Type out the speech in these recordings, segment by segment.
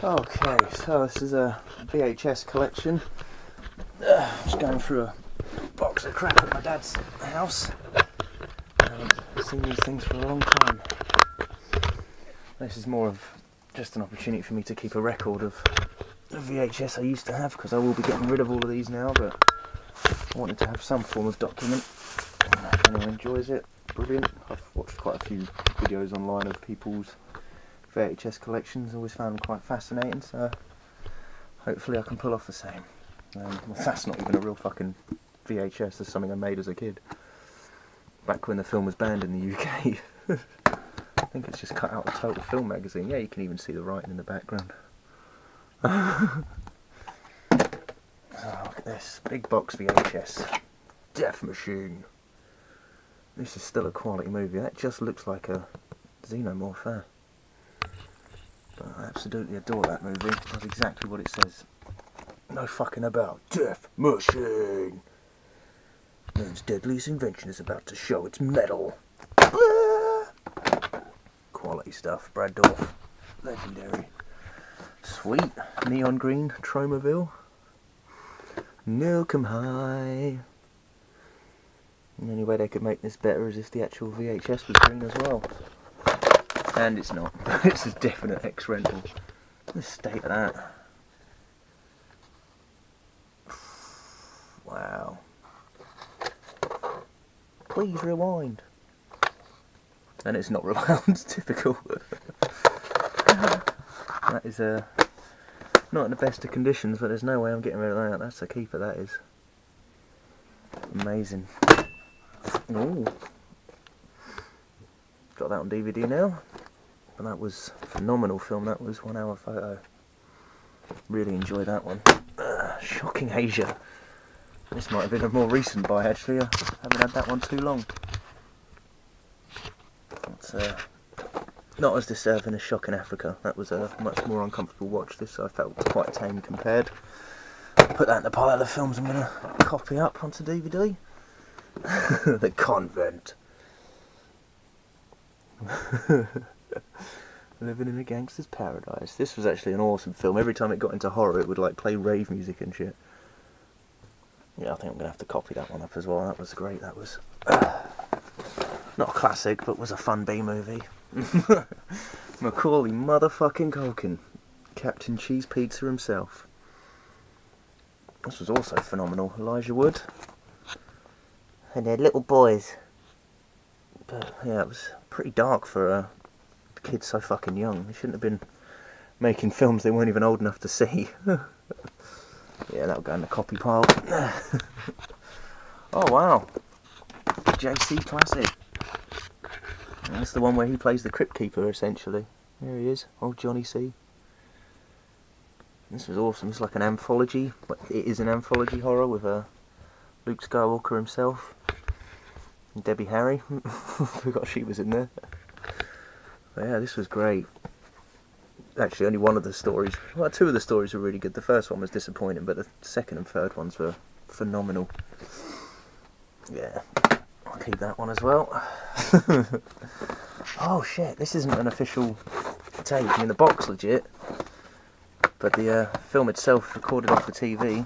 Okay, so this is a VHS collection. Just going through a box of crap at my dad's house. I haven't seen these things for a long time. This is more of just an opportunity for me to keep a record of the VHS I used to have, because I will be getting rid of all of these now, but I wanted to have some form of document. If anyone enjoys it, brilliant. I've watched quite a few videos online of people's VHS collections, always found them quite fascinating, so hopefully I can pull off the same. Well, that's not even a real fucking VHS, that's something I made as a kid, back when the film was banned in the UK. I think it's just cut out of Total Film magazine. Yeah, you can even see the writing in the background. Oh, look at this, big box VHS, Death Machine. This is still a quality movie. That just looks like a xenomorph there. But I absolutely adore that movie. It does exactly what it says. No fucking about. Death Machine! Man's deadliest invention is about to show its mettle. Quality stuff. Brad Dourif. Legendary. Sweet. Neon green. Tromaville. Milk 'em high. The only way they could make this better is if the actual VHS was green as well. And it's not. It's a definite ex-rental. The state of that. Wow. Please rewind. And it's not rewound. Typical. That is not in the best of conditions, but there's no way I'm getting rid of that. That's a keeper, that is. Amazing. Ooh. Got that on DVD now. But that was a phenomenal film. That was 1 hour photo. Really enjoyed that one. Shocking Asia. This might have been a more recent buy actually. I haven't had that one too long. It's not as disturbing as Shocking Africa. That was a much more uncomfortable watch. This I felt quite tame compared. Put that in the pile of films I'm going to copy up onto DVD. The Convent. Living in a gangster's paradise. This was actually an awesome film. Every time it got into horror it would like play rave music and shit. Yeah, I think I'm going to have to copy that one up as well. That was great. That was not a classic, but was a fun B-movie. Macaulay motherfucking Culkin. Captain Cheese Pizza himself. This was also phenomenal. Elijah Wood. And their little boys. But yeah, it was pretty dark for kids so fucking young. They shouldn't have been making films they weren't even old enough to see. Yeah, that'll go in the copy pile. Oh wow, JC classic. And that's the one where he plays the Crypt Keeper essentially. There he is, old Johnny C. This was awesome. It's like an anthology, but it is an anthology horror with Luke Skywalker himself. And Debbie Harry. Forgot she was in there. But yeah, this was great. Actually, only one of the stories, well, two of the stories were really good. The first one was disappointing, but the second and third ones were phenomenal. Yeah, I'll keep that one as well. Oh shit, this isn't an official tape. I mean, the box legit, but the film itself recorded off the TV.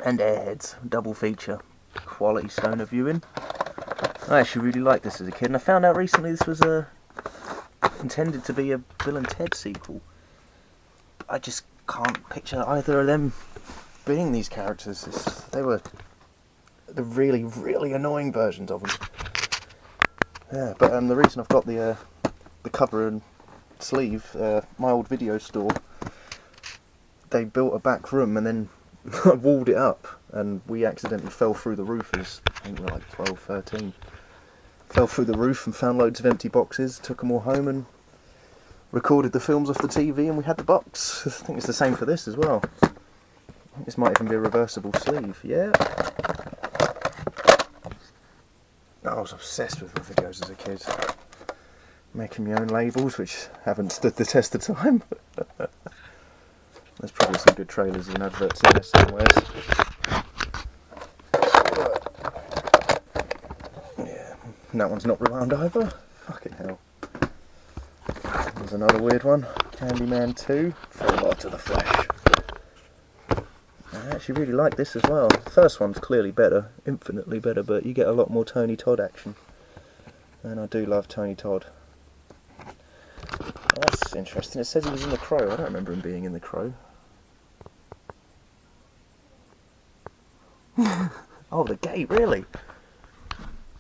And Airheads, double feature. Quality stoner viewing. I actually really liked this as a kid, and I found out recently this was intended to be a Bill and Ted sequel. I just can't picture either of them being these characters. They were the really, really annoying versions of them. Yeah, but the reason I've got the cover and sleeve, my old video store, they built a back room and then walled it up, and we accidentally fell through the roof as, I think we were like 12, 13. Fell through the roof and found loads of empty boxes, took them all home and recorded the films off the TV, and we had the box. I think it's the same for this as well. This might even be a reversible sleeve, yeah. I was obsessed with videos as a kid. Making my own labels, which haven't stood the test of time. There's probably some good trailers and adverts in there somewhere. Yeah, and that one's not rewound either. Fucking hell. There's another weird one. Candyman 2, Farewell to the Flesh. I actually really like this as well. The first one's clearly better, infinitely better, but you get a lot more Tony Todd action. And I do love Tony Todd. Oh, that's interesting. It says he was in The Crow. I don't remember him being in The Crow. Oh, The Gate, really?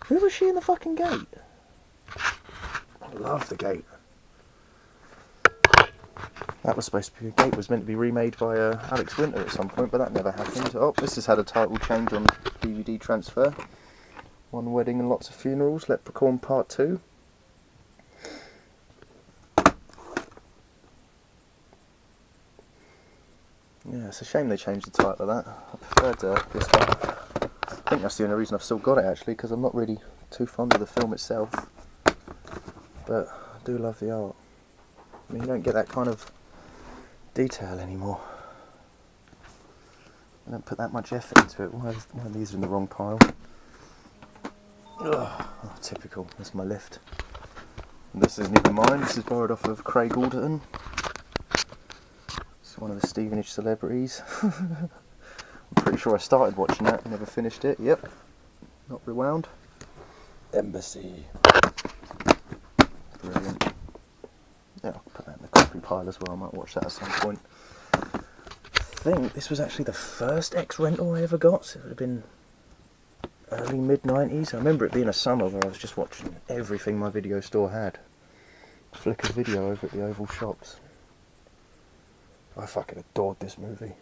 Who was she in The fucking Gate? I love The Gate. That was supposed to be, The Gate was meant to be remade by Alex Winter at some point, but that never happened. Oh, this has had a title change on DVD transfer. One Wedding and Lots of Funerals, Leprechaun Part 2. Yeah, it's a shame they changed the title of that. I preferred this one. I think that's the only reason I've still got it, actually, because I'm not really too fond of the film itself. But I do love the art. I mean, you don't get that kind of detail anymore. I don't put that much effort into it. Why are these in the wrong pile? Ugh, oh, typical. That's my lift. And this isn't even mine. This is borrowed off of Craig Alderton. It's one of the Stevenage celebrities. I'm pretty sure I started watching that and never finished it. Yep. Not rewound. Embassy. Brilliant. Yeah, I'll put that in the copy pile as well. I might watch that at some point. I think this was actually the first X-Rental I ever got, so it would have been early mid-90s. I remember it being a summer where I was just watching everything my video store had. Flickr video over at the Oval Shops. I fucking adored this movie.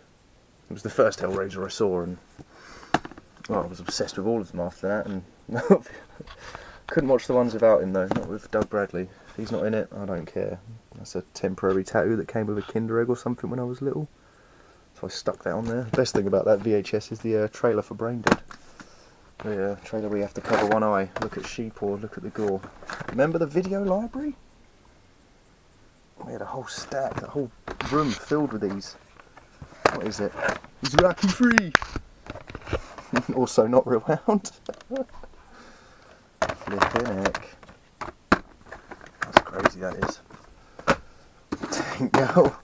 It was the first Hellraiser I saw, and well, I was obsessed with all of them after that, and couldn't watch the ones without him though, not with Doug Bradley. If he's not in it, I don't care. That's a temporary tattoo that came with a Kinder Egg or something when I was little. So I stuck that on there. The best thing about that VHS is the trailer for Braindead. The trailer where you have to cover one eye, look at sheep or look at the gore. Remember the video library? We had a whole stack, a whole room filled with these. What is it? It's Rocky Free! Also not rewound. Flippin' heck. That's crazy, that is. Dang girl.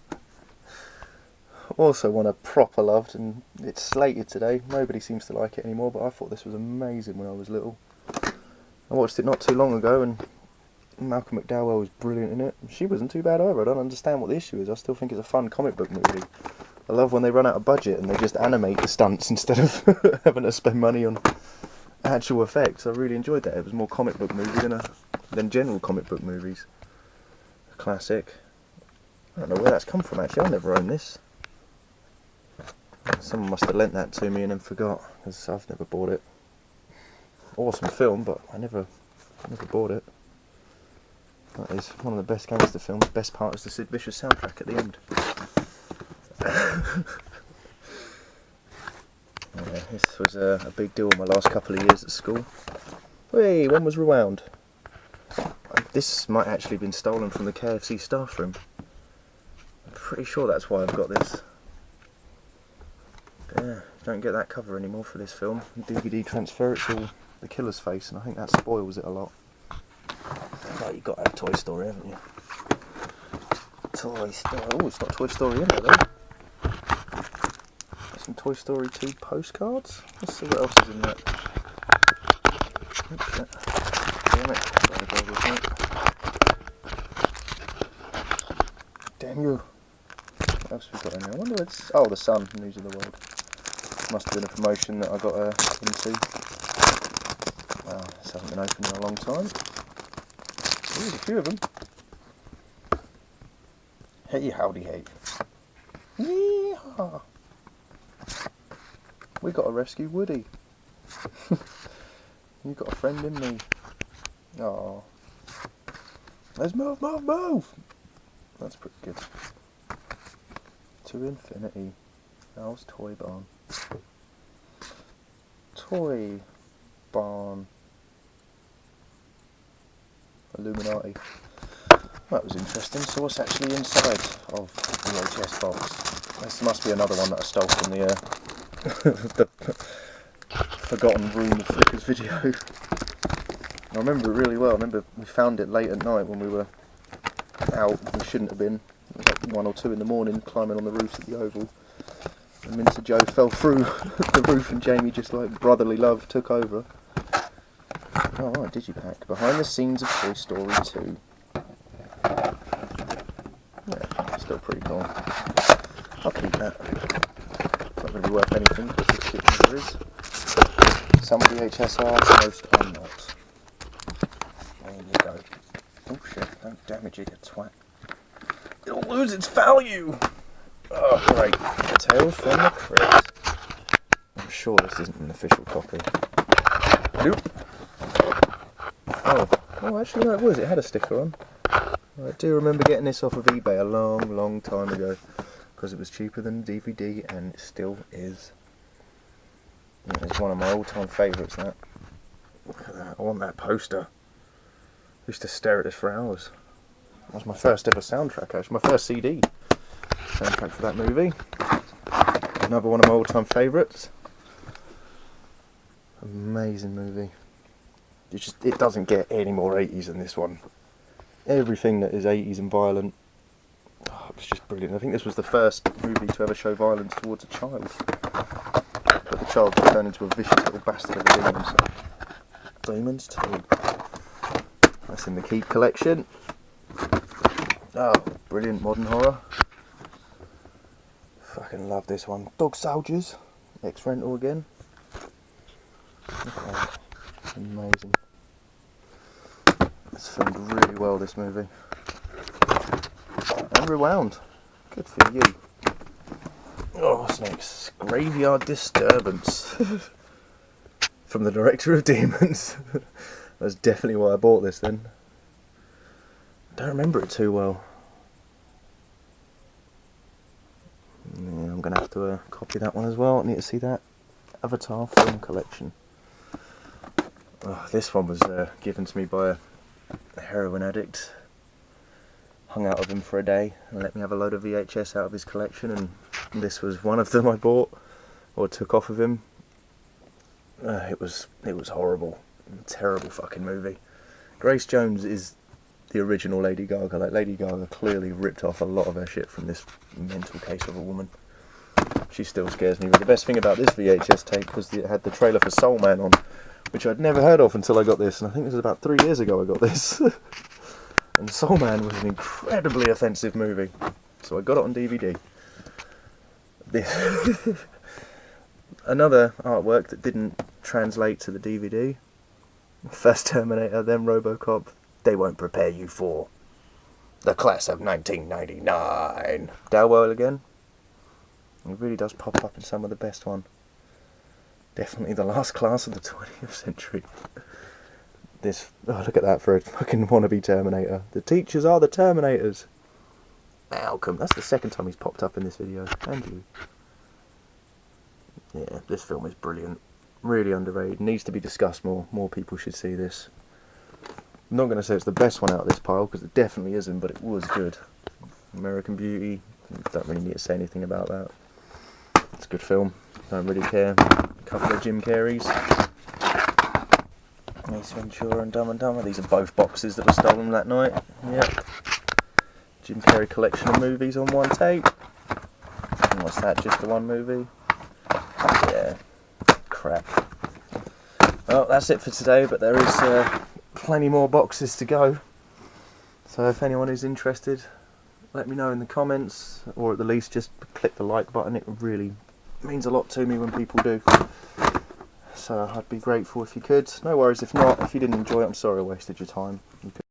Also one I proper loved, and it's slated today. Nobody seems to like it anymore, but I thought this was amazing when I was little. I watched it not too long ago, and Malcolm McDowell was brilliant in it. She wasn't too bad either. I don't understand what the issue is. I still think it's a fun comic book movie. I love when they run out of budget and they just animate the stunts instead of having to spend money on actual effects. I really enjoyed that. It was more comic book movie than general comic book movies. A classic. I don't know where that's come from actually. I never owned this. Someone must have lent that to me and then forgot, because I've never bought it. Awesome film, but I never bought it. That is one of the best gangster films. The best part is the Sid Vicious soundtrack at the end. Yeah, this was a big deal in my last couple of years at school. Hey, one was rewound. This might actually have been stolen from the KFC staff room. I'm pretty sure that's why I've got this. But yeah, don't get that cover anymore for this film. DVD transfer, it's all the killer's face, and I think that spoils it a lot. Oh, you've got to have Toy Story, haven't you? Toy Story. Oh, it's got Toy Story in it though. Some Toy Story 2 postcards. Let's see what else is in that. Oops, damn it. Damn you. What else have we got in there? I wonder what's... Oh, The Sun, News of the World. Must have been a promotion that I got into. Wow, this hasn't been opened in a long time. Ooh, there's a few of them. Hey, howdy, hey. Yeehaw! We got to rescue Woody. You got a friend in me. Oh, let's move, move, move! That's pretty good. To Infinity. Al's Toy Barn. Toy Barn. Illuminati. That was interesting. So what's actually inside of the VHS box? This must be another one that I stole from the forgotten room of Flickr's video. I remember it really well. I remember we found it late at night when we were out. We shouldn't have been. Like 1 or 2 in the morning, climbing on the roofs of the Oval. And Mincer Joe fell through the roof and Jamie, just like brotherly love, took over. Oh, right, digipack. Behind the scenes of Toy Story 2. Yeah, still pretty cool. I'll keep that. It's not going to be worth anything because this shit never is. Some VHS are, most are not. There you go. Oh shit, don't damage it, you twat. It'll lose its value! Oh, great. Tales from the Crypt. I'm sure this isn't an official copy. Nope. Oh, actually no, it was. It had a sticker on. I do remember getting this off of eBay a long, long time ago because it was cheaper than DVD, and it still is. Yeah, it's one of my all-time favourites, that. Look at that. I want that poster. I used to stare at this for hours. That was my first ever soundtrack, actually. My first CD soundtrack for that movie. Another one of my all-time favourites. Amazing movie. It doesn't get any more 80s than this one. Everything that is 80s and violent, it was just brilliant. I think this was the first movie to ever show violence towards a child. But the child turned into a vicious little bastard of a demon. So. Demons too. That's in the Vhs Collection. Oh, brilliant modern horror. Fucking love this one. Dog Soldiers. Ex-rental again. Oh, amazing. It's filmed really well, this movie. And rewound. Good for you. Oh, what's next? Graveyard Disturbance. From the director of Demons. That's definitely why I bought this then. Don't remember it too well. Yeah, I'm going to have to copy that one as well. I need to see that. Avatar Film Collection. Oh, this one was given to me by a heroin addict. Hung out with him for a day and let me have a load of VHS out of his collection, and this was one of them I bought or took off of him. It was horrible. Terrible fucking movie. Grace Jones is the original Lady Gaga. Like, Lady Gaga clearly ripped off a lot of her shit from this mental case of a woman. She still scares me. But the best thing about this VHS tape was that it had the trailer for Soul Man on, which I'd never heard of until I got this, and I think this was about 3 years ago I got this. And Soul Man was an incredibly offensive movie, so I got it on DVD. Another artwork that didn't translate to the DVD. First Terminator, then RoboCop. They won't prepare you for the class of 1999. Dalwell again. It really does pop up in some of the best one. Definitely the last class of the 20th century. This, oh, look at that for a fucking wannabe Terminator. The teachers are the Terminators. Malcolm, that's the second time he's popped up in this video. And you. Yeah, this film is brilliant. Really underrated. Needs to be discussed more. More people should see this. I'm not going to say it's the best one out of this pile, because it definitely isn't, but it was good. American Beauty. Don't really need to say anything about that. It's a good film. Don't really care. A couple of Jim Carreys. Ace Ventura and Dumb and Dumber. These are both boxes that were stolen that night. Yep. Jim Carrey collection of movies on one tape. And what's that? Just the one movie? Yeah. Crap. Well, that's it for today, but there is plenty more boxes to go. So if anyone is interested, let me know in the comments, or at the least just click the like button. It really means a lot to me when people do. So I'd be grateful if you could. No worries if not. If you didn't enjoy it, I'm sorry I wasted your time. You could